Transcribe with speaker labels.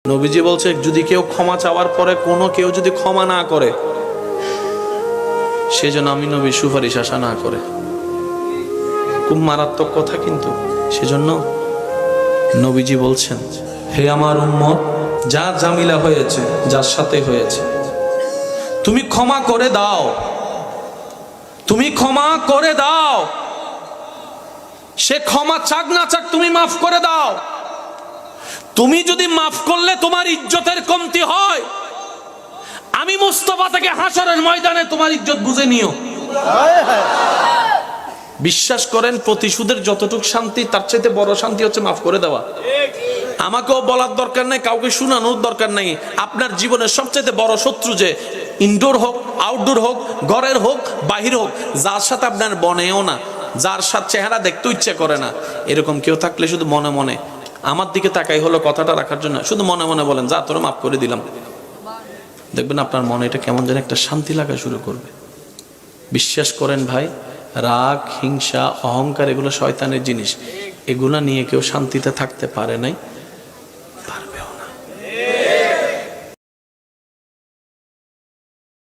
Speaker 1: নবীজি বলছে যদি কেউ ক্ষমা চাওয়ার পরে কোনো কেউ যদি ক্ষমা না করে সেজন্য আমি নবী সুপারিশ আশা না করে। খুব মারাত্মক কথা, কিন্তু সেজন্য নবীজি বলছেন, হে আমার উম্মত, যা জামিলা হয়েছে যার সাথে হয়েছে তুমি ক্ষমা করে দাও, তুমি ক্ষমা করে দাও। সে ক্ষমা চাক না চাক তুমি মাফ করে দাও। তুমি যদি মাফ করলে তোমার ইজ্জতের কমতি হয়, আমি মুস্তাফা থেকে হাসরের ময়দানে তোমার ইজ্জত বুঝে নিও। বিশ্বাস করেন, প্রতিশোধের যতটুকু শান্তি তার চাইতে বড় শান্তি হচ্ছে মাফ করে দেওয়া। আমাকেও বলার দরকার নাই, কাউকে শোনানোর দরকার নাই। আপনার জীবনের সবচেয়ে বড় শত্রু যে ইনডোর হোক, আউটডোর হোক, ঘরের হোক, বাহির হোক, যার সাথে আপনার বনেও না, যার সাথে চেহারা দেখতে ইচ্ছে করে না, এরকম কেউ থাকলে শুধু মনে মনে আমার দিকে তাকাই হলো কথাটা রাখার জন্য, শুধু মনে মনে বলেন, যা তোরা মাফ করে দিলাম। দেখবেন আপনার মনে এটা কেমন যেন একটা শান্তি লাগা শুরু করবে। বিশ্বাস করেন ভাই, রাগ, হিংসা, অহংকার এগুলো শয়তানের জিনিস। এগুলা নিয়ে কেউ শান্তিতে থাকতে পারে নাই, পারবেও না।